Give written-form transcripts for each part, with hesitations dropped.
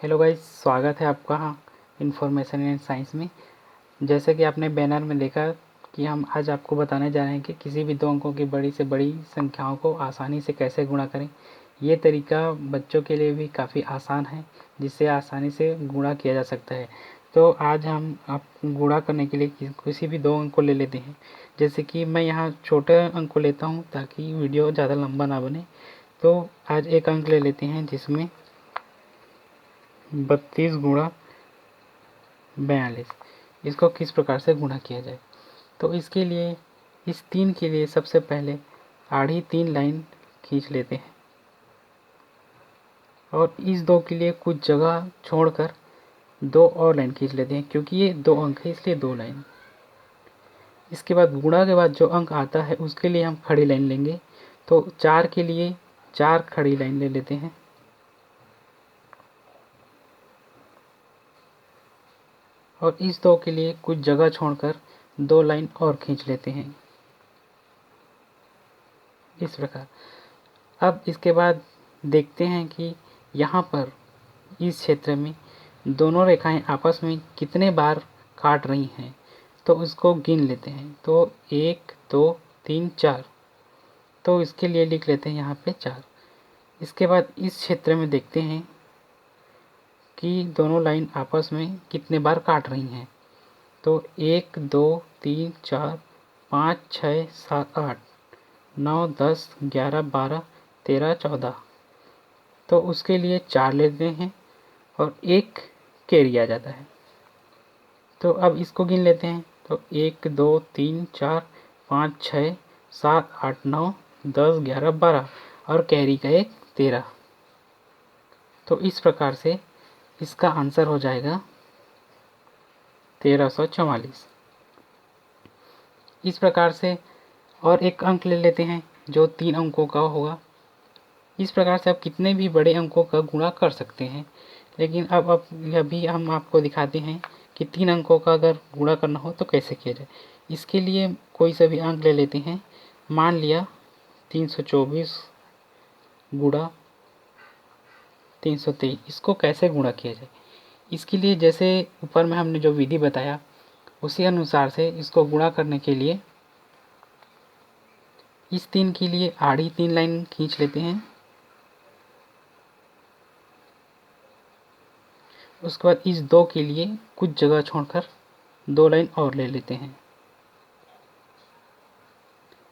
Hello guys, स्वागत है आपका इन्फॉर्मेशन एंड साइंस में। जैसे कि आपने बैनर में देखा कि हम आज आपको बताने जा रहे हैं कि किसी भी दो अंकों की बड़ी से बड़ी संख्याओं को आसानी से कैसे गुणा करें। ये तरीका बच्चों के लिए भी काफ़ी आसान है, जिससे आसानी से गुणा किया जा सकता है। तो आज हम आप गुणा करने के लिए किसी भी दो अंक को ले लेते हैं। जैसे कि मैं यहाँ छोटे अंक को लेता हूँ ताकि वीडियो ज़्यादा लंबा ना बने। तो आज एक अंक ले लेते हैं जिसमें 32 गुणा 42। इसको किस प्रकार से गुणा किया जाए, तो इसके लिए इस 3 के लिए सबसे पहले आड़ी 3 लाइन खींच लेते हैं और इस 2 के लिए कुछ जगह छोड़कर 2 और लाइन खींच लेते हैं, क्योंकि ये 2 अंक है इसलिए 2 लाइन। इसके बाद गुणा के बाद जो अंक आता है उसके लिए हम खड़ी लाइन लेंगे। तो 4 के लिए 4 खड़ी लाइन ले लेते हैं और इस 2 के लिए कुछ जगह छोड़कर 2 लाइन और खींच लेते हैं इस प्रकार। अब इसके बाद देखते हैं कि यहाँ पर इस क्षेत्र में दोनों रेखाएं आपस में कितने बार काट रही हैं, तो उसको गिन लेते हैं। तो 1 2 3 4, तो इसके लिए लिख लेते हैं यहाँ पे 4। इसके बाद इस क्षेत्र में देखते हैं कि दोनों लाइन आपस में कितने बार काट रही हैं। तो 1 2 3 4 5 6 7 8 9 10 11 12 13 14, तो उसके लिए 4 लेते हैं और एक कैरी आ जाता है। तो अब इसको गिन लेते हैं। तो 1 2 3 4 5 6 7 8 9 10 11 12 और कैरी का एक 13। तो इस प्रकार से इसका आंसर हो जाएगा 1344। इस प्रकार से और एक अंक ले लेते हैं जो 3 अंकों का होगा। इस प्रकार से आप कितने भी बड़े अंकों का गुणा कर सकते हैं, लेकिन अब अभी हम आपको दिखाते हैं कि 3 अंकों का अगर गुणा करना हो तो कैसे किया जाए। इसके लिए कोई सा भी अंक ले लेते हैं। मान लिया 324 गुणा 323, इसको कैसे गुणा किया जाए। इसके लिए जैसे ऊपर में हमने जो विधि बताया उसी अनुसार से इसको गुणा करने के लिए इस 3 के लिए आड़ी 3 लाइन खींच लेते हैं। उसके बाद इस 2 के लिए कुछ जगह छोड़कर 2 लाइन और ले लेते हैं।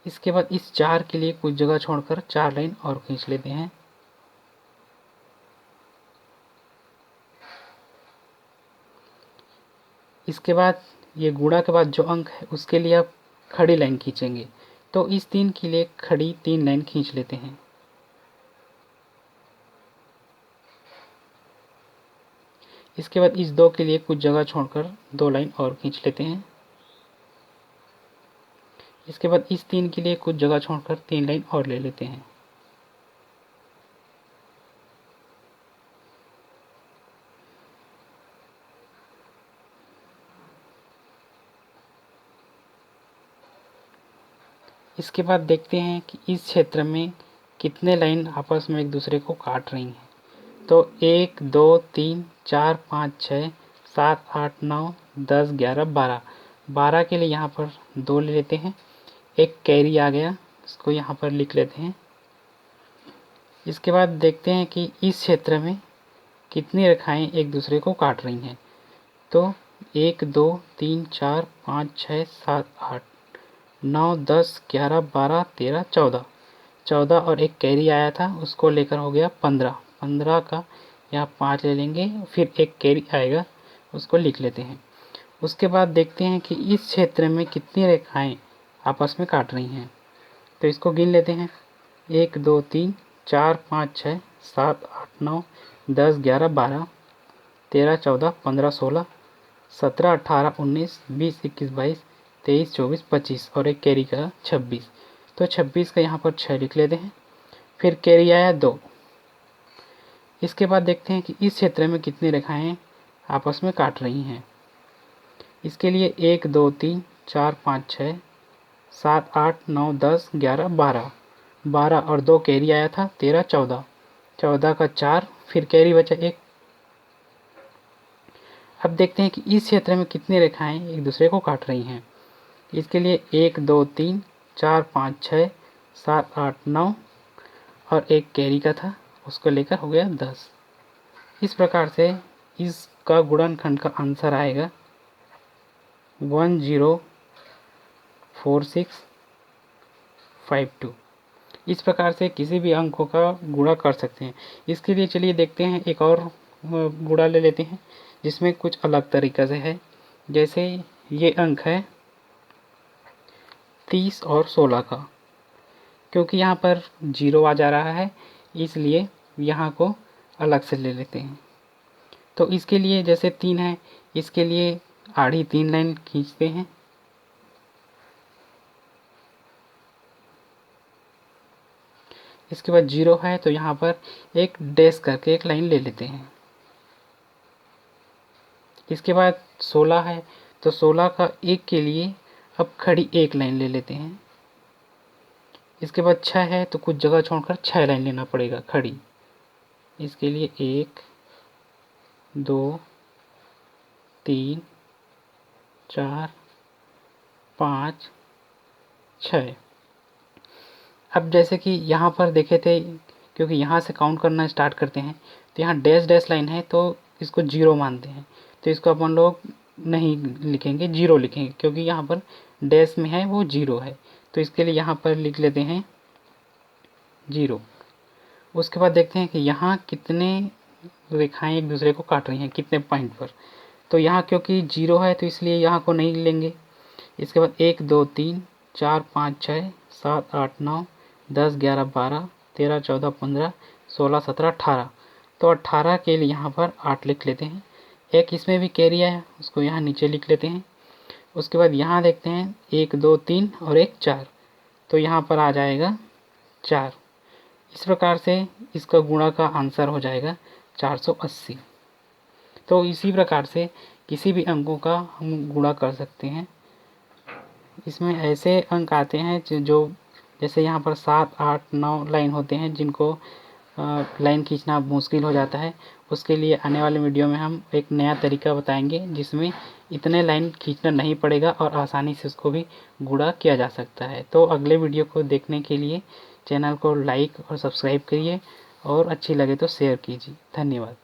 इसके बाद इस 4 के लिए कुछ जगह छोड़कर 4 लाइन और खींच लेते हैं। इसके बाद ये गुणा के बाद जो अंक है उसके लिए आप खड़ी लाइन खींचेंगे। तो इस 3 के लिए खड़ी 3 लाइन खींच लेते हैं। इसके बाद इस 2 के लिए कुछ जगह छोड़कर 2 लाइन और खींच लेते हैं। इसके बाद इस 3 के लिए कुछ जगह छोड़कर 3 लाइन और ले लेते हैं। इसके बाद देखते हैं कि इस क्षेत्र में कितने लाइन आपस में एक दूसरे को काट रही हैं। तो 1 2 3 4 5 6 7 8 9 10 11 12, 12 के लिए यहाँ पर 2 ले लेते हैं। एक कैरी आ गया, इसको यहाँ पर लिख लेते हैं। इसके बाद देखते हैं कि इस क्षेत्र में कितनी रेखाएं एक दूसरे को काट रही हैं। तो 1 2 3 4 5 6 7 8 9 10 11 12 13 14, 14 और एक कैरी आया था उसको लेकर हो गया 15। 15 का यहाँ 5 ले लेंगे, फिर एक कैरी आएगा उसको लिख लेते हैं। उसके बाद देखते हैं कि इस क्षेत्र में कितनी रेखाएं आपस में काट रही हैं। तो इसको गिन लेते हैं। 1 2 3 4 5 6 7 8 9 10 11 12 13 14 15 16 17 18 19 20 21 22 23 24 25 और एक कैरी का 26। तो 26 का यहाँ पर 6 लिख लेते हैं। फिर कैरी आया 2। इसके बाद देखते हैं कि इस क्षेत्र में कितनी रेखाएं आपस में काट रही हैं। इसके लिए 1 2 3 4 5 6 7 8 9 10 11 12, 12 और 2 कैरी आया था 13 14, 14 का 4, फिर कैरी बचा 1। अब देखते हैं कि इस क्षेत्र में कितनी रेखाएं एक दूसरे को काट रही हैं। इसके लिए 1 2 3 4 5 6 7 8 9 और एक कैरी का था, उसको लेकर हो गया 10। इस प्रकार से इसका गुणनखंड का आंसर आएगा 104652। इस प्रकार से किसी भी अंकों का गुणा कर सकते हैं। इसके लिए चलिए देखते हैं, एक और गुणा ले लेते हैं जिसमें कुछ अलग तरीक़ा से है। जैसे ये अंक है 30 और 16 का, क्योंकि यहाँ पर 0 आ जा रहा है इसलिए यहाँ को अलग से ले लेते हैं। तो इसके लिए जैसे 3 है, इसके लिए आड़ी 3 लाइन खींचते हैं। इसके बाद 0 है तो यहाँ पर एक डैश करके एक लाइन ले लेते हैं। इसके बाद 16 है तो 16 का 1 के लिए अब खड़ी एक लाइन ले लेते हैं। इसके बाद 6 है तो कुछ जगह छोड़कर 6 लाइन लेना पड़ेगा खड़ी। इसके लिए 1 2 3 4 5 6। अब जैसे कि यहाँ पर देखे थे, क्योंकि यहाँ से काउंट करना स्टार्ट करते हैं तो यहाँ डैश डैश लाइन है तो इसको 0 मानते हैं, तो इसको अपन लोग नहीं लिखेंगे, 0 लिखेंगे, क्योंकि यहाँ पर डैश में है वो 0 है। तो इसके लिए यहाँ पर लिख लेते हैं 0। उसके बाद देखते हैं कि यहाँ कितने रेखाएं एक दूसरे को काट रही हैं, कितने पॉइंट पर। तो यहाँ क्योंकि 0 है तो इसलिए यहाँ को नहीं लेंगे। इसके बाद 1 2 3 4 5 6 7 8 9 10 11 12 13 14 15 16 17 18। तो 18 के लिए यहाँ पर 8 लिख लेते हैं। एक इसमें भी कैरी है, उसको यहाँ नीचे लिख लेते हैं। उसके बाद यहाँ देखते हैं 1 2 3 और एक 4, तो यहाँ पर आ जाएगा 4। इस प्रकार से इसका गुणा का आंसर हो जाएगा 480। तो इसी प्रकार से किसी भी अंकों का हम गुणा कर सकते हैं। इसमें ऐसे अंक आते हैं जो जैसे यहाँ पर 7 8 9 लाइन होते हैं जिनको लाइन खींचना मुश्किल हो जाता है। उसके लिए आने वाले वीडियो में हम एक नया तरीका बताएंगे जिसमें इतने लाइन खींचना नहीं पड़ेगा और आसानी से उसको भी गुणा किया जा सकता है। तो अगले वीडियो को देखने के लिए चैनल को लाइक और सब्सक्राइब करिए और अच्छी लगे तो शेयर कीजिए। धन्यवाद।